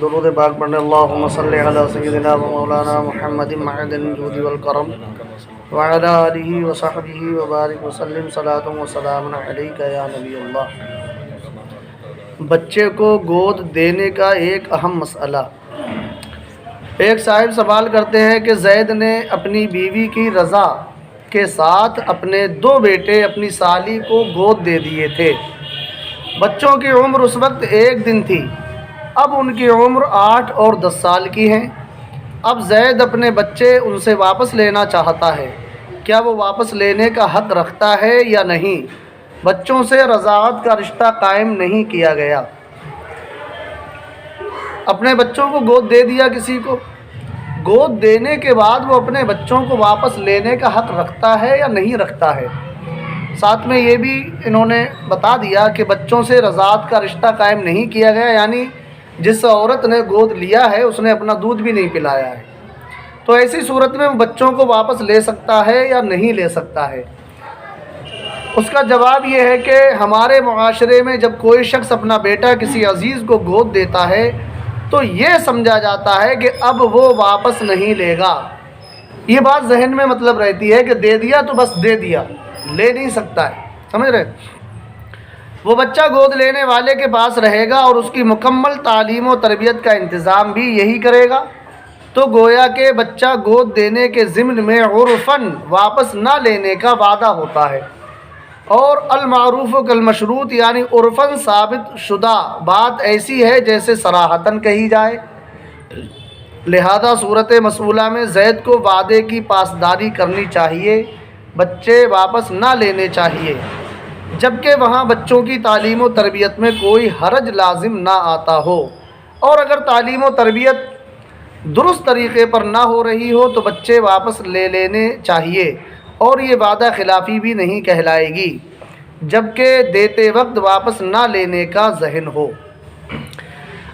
درود پاک پڑھنے اللہم صلی علی سیدنا و مولانا محمد معدن الجود والکرم وعلی آلہ وصحبہ وبارک وسلم صلاۃ و سلام علیک یا نبی اللہ۔ بچے کو گود دینے کا ایک اہم مسئلہ۔ ایک صاحب سوال کرتے ہیں کہ زید نے اپنی بیوی کی رضا کے ساتھ اپنے 2 بیٹے اپنی سالی کو گود دے دیے تھے۔ بچوں کی عمر اس وقت 1 دن تھی، اب ان کی عمر 8 اور 10 سال کی ہیں۔ اب زید اپنے بچے ان سے واپس لینا چاہتا ہے، کیا وہ واپس لینے کا حق رکھتا ہے یا نہیں؟ بچوں سے رضاعت کا رشتہ قائم نہیں کیا گیا، اپنے بچوں کو گود دے دیا کسی کو، گود دینے کے بعد وہ اپنے بچوں کو واپس لینے کا حق رکھتا ہے یا نہیں رکھتا ہے؟ ساتھ میں یہ بھی انہوں نے بتا دیا کہ بچوں سے رضاعت کا رشتہ قائم نہیں کیا گیا، یعنی جس عورت نے گود لیا ہے اس نے اپنا دودھ بھی نہیں پلایا ہے، تو ایسی صورت میں وہ بچوں کو واپس لے سکتا ہے یا نہیں لے سکتا ہے؟ اس کا جواب یہ ہے کہ ہمارے معاشرے میں جب کوئی شخص اپنا بیٹا کسی عزیز کو گود دیتا ہے تو یہ سمجھا جاتا ہے کہ اب وہ واپس نہیں لے گا۔ یہ بات ذہن میں مطلب رہتی ہے کہ دے دیا تو بس دے دیا، لے نہیں سکتا ہے، سمجھ رہے؟ وہ بچہ گود لینے والے کے پاس رہے گا اور اس کی مکمل تعلیم و تربیت کا انتظام بھی یہی کرے گا، تو گویا کہ بچہ گود دینے کے ضمن میں عرفاً واپس نہ لینے کا وعدہ ہوتا ہے، اور المعروف کالمشروط یعنی عرفاً ثابت شدہ بات ایسی ہے جیسے صراحتاً کہی جائے۔ لہذا صورت مسئولہ میں زید کو وعدے کی پاسداری کرنی چاہیے، بچے واپس نہ لینے چاہیے، جبکہ وہاں بچوں کی تعلیم و تربیت میں کوئی حرج لازم نہ آتا ہو، اور اگر تعلیم و تربیت درست طریقے پر نہ ہو رہی ہو تو بچے واپس لے لینے چاہیے، اور یہ وعدہ خلافی بھی نہیں کہلائے گی، جبکہ دیتے وقت واپس نہ لینے کا ذہن ہو۔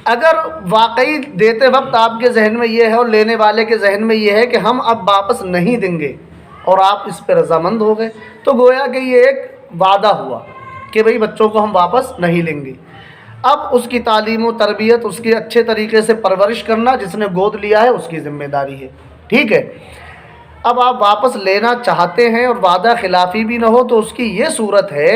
اگر واقعی دیتے وقت آپ کے ذہن میں یہ ہے اور لینے والے کے ذہن میں یہ ہے کہ ہم اب واپس نہیں دیں گے اور آپ اس پہ رضامند ہو گئے، تو گویا کہ یہ ایک وعدہ ہوا کہ بھئی بچوں کو ہم واپس نہیں لیں گے۔ اب اس کی تعلیم و تربیت، اس کی اچھے طریقے سے پرورش کرنا جس نے گود لیا ہے اس کی ذمہ داری ہے، ٹھیک ہے؟ اب آپ واپس لینا چاہتے ہیں اور وعدہ خلافی بھی نہ ہو تو اس کی یہ صورت ہے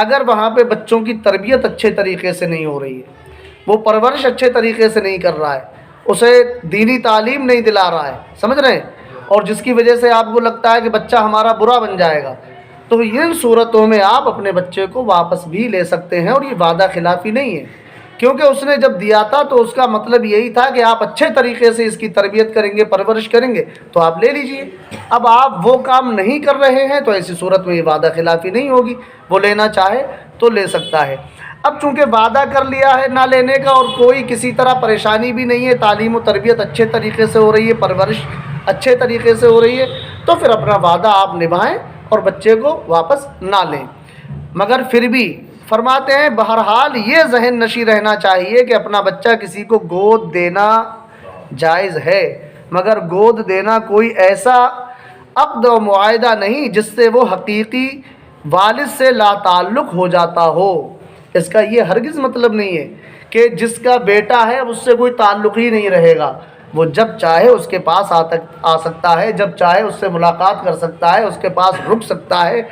اگر وہاں پہ بچوں کی تربیت اچھے طریقے سے نہیں ہو رہی ہے، وہ پرورش اچھے طریقے سے نہیں کر رہا ہے، اسے دینی تعلیم نہیں دلا رہا ہے، سمجھ رہے ہیں، اور جس کی وجہ سے آپ کو لگتا ہے کہ بچہ ہمارا برا بن جائے گا، تو ان صورتوں میں آپ اپنے بچے کو واپس بھی لے سکتے ہیں، اور یہ وعدہ خلافی نہیں ہے، کیونکہ اس نے جب دیا تھا تو اس کا مطلب یہی تھا کہ آپ اچھے طریقے سے اس کی تربیت کریں گے، پرورش کریں گے، تو آپ لے لیجئے۔ اب آپ وہ کام نہیں کر رہے ہیں تو ایسی صورت میں یہ وعدہ خلافی نہیں ہوگی، وہ لینا چاہے تو لے سکتا ہے۔ اب چونکہ وعدہ کر لیا ہے نہ لینے کا اور کوئی کسی طرح پریشانی بھی نہیں ہے، تعلیم و تربیت اچھے طریقے سے ہو رہی ہے، پرورش اچھے طریقے سے ہو رہی ہے، تو پھر اپنا وعدہ آپ نبھائیں اور بچے کو واپس نہ لیں۔ مگر پھر بھی فرماتے ہیں بہرحال یہ ذہن نشی رہنا چاہیے کہ اپنا بچہ کسی کو گود دینا جائز ہے، مگر گود دینا کوئی ایسا عقد و معاہدہ نہیں جس سے وہ حقیقی والد سے لا تعلق ہو جاتا ہو۔ اس کا یہ ہرگز مطلب نہیں ہے کہ جس کا بیٹا ہے اب اس سے کوئی تعلق ہی نہیں رہے گا، وہ جب چاہے اس کے پاس آ سکتا ہے، جب چاہے اس سے ملاقات کر سکتا ہے، اس کے پاس رک سکتا ہے،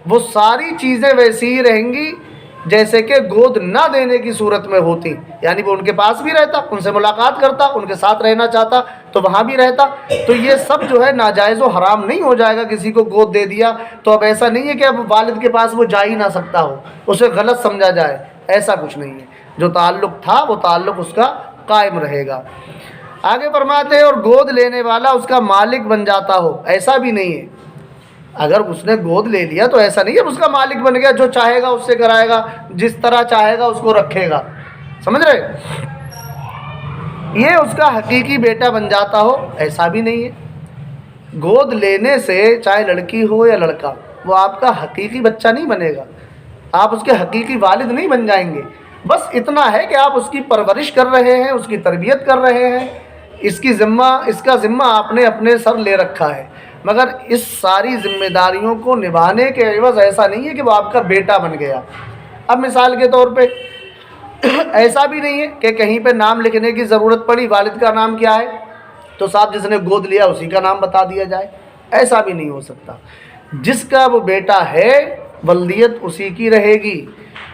وہ ساری چیزیں ویسی ہی رہیں گی جیسے کہ گود نہ دینے کی صورت میں ہوتی، یعنی وہ ان کے پاس بھی رہتا، ان سے ملاقات کرتا، ان کے ساتھ رہنا چاہتا تو وہاں بھی رہتا، تو یہ سب جو ہے ناجائز و حرام نہیں ہو جائے گا۔ کسی کو گود دے دیا تو اب ایسا نہیں ہے کہ اب والد کے پاس وہ جا ہی نہ سکتا ہو، اسے غلط سمجھا جائے، ایسا کچھ نہیں ہے، جو تعلق تھا وہ تعلق اس کا قائم رہے گا۔ آگے فرماتے ہیں اور گود لینے والا اس کا مالک بن جاتا ہو، ایسا بھی نہیں ہے۔ اگر اس نے گود لے لیا تو ایسا نہیں ہے اس کا مالک بن گیا، جو چاہے گا اس سے کرائے گا، جس طرح چاہے گا اس کو رکھے گا، سمجھ رہے؟ یہ اس کا حقیقی بیٹا بن جاتا ہو، ایسا بھی نہیں ہے۔ گود لینے سے چاہے لڑکی ہو یا لڑکا، وہ آپ کا حقیقی بچہ نہیں بنے گا، آپ اس کے حقیقی والد نہیں بن جائیں گے، بس اتنا ہے کہ آپ اس کی پرورش کر رہے ہیں، اس کی تربیت کر رہے ہیں، اس کا ذمہ آپ نے اپنے سر لے رکھا ہے، مگر اس ساری ذمہ داریوں کو نبھانے کے عوض ایسا نہیں ہے کہ وہ آپ کا بیٹا بن گیا۔ اب مثال کے طور پہ ایسا بھی نہیں ہے کہ کہیں پہ نام لکھنے کی ضرورت پڑی، والد کا نام کیا ہے تو صاحب جس نے گود لیا اسی کا نام بتا دیا جائے، ایسا بھی نہیں ہو سکتا۔ جس کا وہ بیٹا ہے ولدیت اسی کی رہے گی۔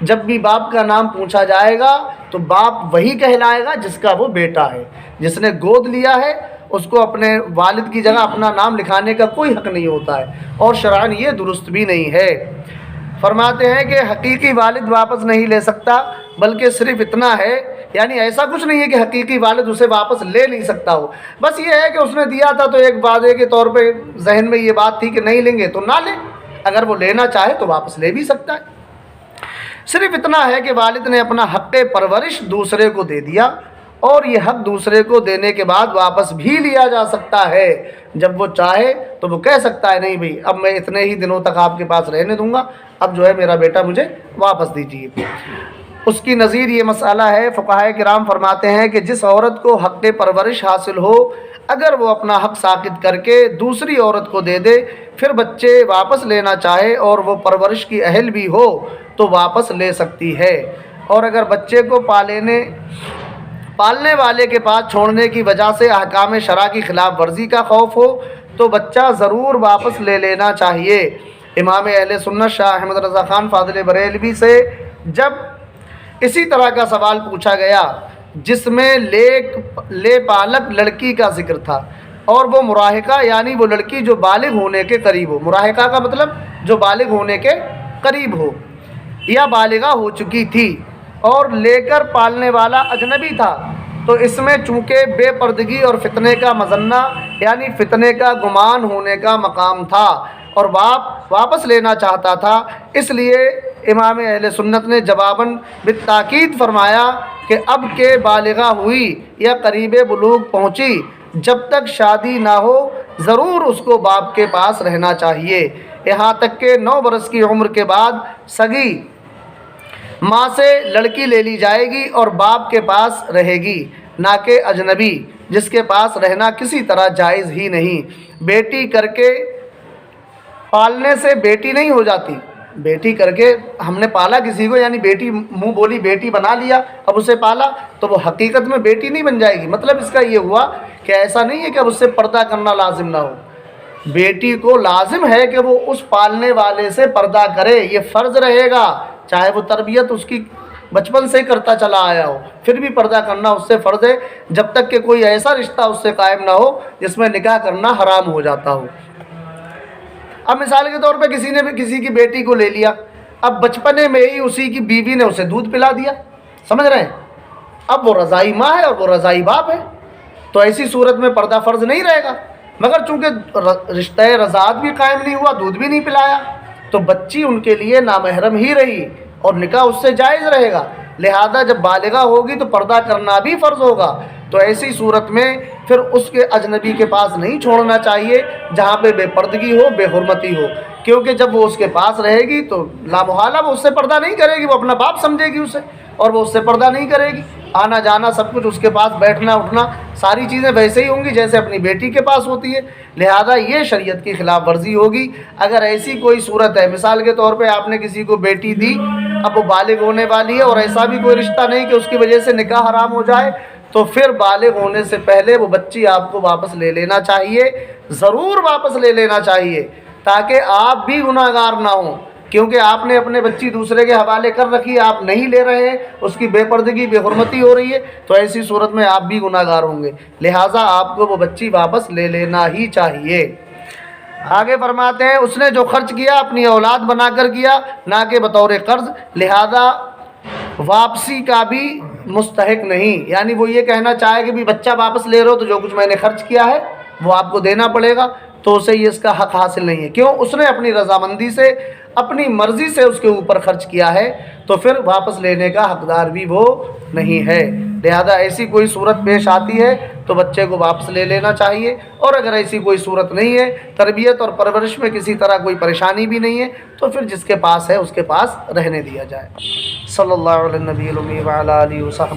جب بھی باپ کا نام پوچھا جائے گا تو باپ وہی کہلائے گا جس کا وہ بیٹا ہے۔ جس نے گود لیا ہے اس کو اپنے والد کی جگہ اپنا نام لکھانے کا کوئی حق نہیں ہوتا ہے، اور شرعاً یہ درست بھی نہیں ہے۔ فرماتے ہیں کہ حقیقی والد واپس نہیں لے سکتا، بلکہ صرف اتنا ہے، یعنی ایسا کچھ نہیں ہے کہ حقیقی والد اسے واپس لے نہیں سکتا ہو، بس یہ ہے کہ اس نے دیا تھا تو ایک وعدے کے طور پہ ذہن میں یہ بات تھی کہ نہیں لیں گے تو نہ لیں، اگر وہ لینا چاہے تو واپس لے بھی سکتا ہے۔ صرف اتنا ہے کہ والد نے اپنا حق پرورش دوسرے کو دے دیا، اور یہ حق دوسرے کو دینے کے بعد واپس بھی لیا جا سکتا ہے۔ جب وہ چاہے تو وہ کہہ سکتا ہے نہیں بھئی اب میں اتنے ہی دنوں تک آپ کے پاس رہنے دوں گا، اب جو ہے میرا بیٹا مجھے واپس دیجیے۔ اس کی نظیر یہ مسئلہ ہے، فقہائے کرام فرماتے ہیں کہ جس عورت کو حق پرورش حاصل ہو، اگر وہ اپنا حق ساقط کر کے دوسری عورت کو دے دے، پھر بچے واپس لینا چاہے اور وہ پرورش کی اہل بھی ہو تو واپس لے سکتی ہے، اور اگر بچے کو پالنے والے کے پاس چھوڑنے کی وجہ سے احکام شرع کی خلاف ورزی کا خوف ہو تو بچہ ضرور واپس لے لینا چاہیے۔ امام اہل سنت شاہ احمد رضا خان فاضل بریلوی سے جب اسی طرح کا سوال پوچھا گیا جس میں لے پالک لڑکی کا ذکر تھا، اور وہ مراہقہ یعنی وہ لڑکی جو بالغ ہونے کے قریب ہو، مراہقہ کا مطلب جو بالغ ہونے کے قریب ہو یا بالغہ ہو چکی تھی، اور لے کر پالنے والا اجنبی تھا، تو اس میں چونکہ بے پردگی اور فتنے کا مظنہ یعنی فتنے کا گمان ہونے کا مقام تھا، اور باپ واپس لینا چاہتا تھا، اس لیے امام اہل سنت نے جواباً بالتاکید فرمایا کہ اب کہ بالغہ ہوئی یا قریب بلوغ پہنچی، جب تک شادی نہ ہو ضرور اس کو باپ کے پاس رہنا چاہیے، یہاں تک کہ 9 برس کی عمر کے بعد سگی ماں سے لڑکی لے لی جائے گی اور باپ کے پاس رہے گی، نہ کہ اجنبی جس کے پاس رہنا کسی طرح جائز ہی نہیں۔ بیٹی کر کے پالنے سے بیٹی نہیں ہو جاتی، بیٹی کر کے ہم نے پالا کسی کو، یعنی بیٹی منہ بولی بیٹی بنا لیا، اب اسے پالا تو وہ حقیقت میں بیٹی نہیں بن جائے گی۔ مطلب اس کا یہ ہوا کہ ایسا نہیں ہے کہ اب اس سے پردہ کرنا لازم نہ ہو، بیٹی کو لازم ہے کہ وہ اس پالنے والے سے پردہ کرے، یہ فرض رہے گا، چاہے وہ تربیت اس کی بچپن سے کرتا چلا آیا ہو، پھر بھی پردہ کرنا اس سے فرض ہے، جب تک کہ کوئی ایسا رشتہ اس سے قائم نہ ہو جس میں نکاح کرنا حرام ہو جاتا ہو۔ اب مثال کے طور پہ کسی نے بھی کسی کی بیٹی کو لے لیا، اب بچپنے میں ہی اسی کی بیوی نے اسے دودھ پلا دیا، سمجھ رہے ہیں، اب وہ رضائی ماں ہے اور وہ رضائی باپ ہے، تو ایسی صورت میں پردہ فرض نہیں رہے گا، مگر چونکہ رشتہ رضاعت بھی قائم نہیں ہوا، دودھ بھی نہیں پلایا، تو بچی ان کے لیے نامحرم ہی رہی اور نکاح اس سے جائز رہے گا، لہذا جب بالغہ ہوگی تو پردہ کرنا بھی فرض ہوگا، تو ایسی صورت میں پھر اس کے اجنبی کے پاس نہیں چھوڑنا چاہیے جہاں پہ بے پردگی ہو، بے حرمتی ہو، کیونکہ جب وہ اس کے پاس رہے گی تو لامحالہ وہ اس سے پردہ نہیں کرے گی، وہ اپنا باپ سمجھے گی اسے، اور وہ اس سے پردہ نہیں کرے گی، آنا جانا سب کچھ اس کے پاس، بیٹھنا اٹھنا ساری چیزیں ویسے ہی ہوں گی جیسے اپنی بیٹی کے پاس ہوتی ہے، لہذا یہ شریعت کی خلاف ورزی ہوگی۔ اگر ایسی کوئی صورت ہے، مثال کے طور پہ آپ نے کسی کو بیٹی دی، اب وہ بالغ ہونے والی ہے اور ایسا بھی کوئی رشتہ نہیں کہ اس کی وجہ سے نکاح حرام ہو جائے، تو پھر بالغ ہونے سے پہلے وہ بچی آپ کو واپس لے لینا چاہیے، ضرور واپس لے لینا چاہیے، تاکہ آپ بھی گناہ گار نہ ہوں، کیونکہ آپ نے اپنے بچی دوسرے کے حوالے کر رکھی، آپ نہیں لے رہے ہیں، اس کی بے پردگی بے حرمتی ہو رہی ہے، تو ایسی صورت میں آپ بھی گناہ گار ہوں گے، لہٰذا آپ کو وہ بچی واپس لے لینا ہی چاہیے۔ آگے فرماتے ہیں اس نے جو خرچ کیا اپنی اولاد بنا کر کیا، نہ کہ بطور قرض، لہذا واپسی کا بھی مستحق نہیں، یعنی وہ یہ کہنا چاہے کہ بھی بچہ واپس لے رہے ہو تو جو کچھ میں نے خرچ کیا ہے وہ آپ کو دینا پڑے گا، تو اسے یہ اس کا حق حاصل نہیں ہے، کیوں؟ اس نے اپنی رضامندی سے اپنی مرضی سے اس کے اوپر خرچ کیا ہے، تو پھر واپس لینے کا حقدار بھی وہ نہیں ہے، لہذا ایسی کوئی صورت پیش آتی ہے تو بچے کو واپس لے لینا چاہیے، اور اگر ایسی کوئی صورت نہیں ہے، تربیت اور پرورش میں کسی طرح کوئی پریشانی بھی نہیں ہے، تو پھر جس کے پاس ہے اس کے پاس رہنے دیا جائے۔ صلی اللہ علیہ نبی المی وعلی آلہ وصحبہ۔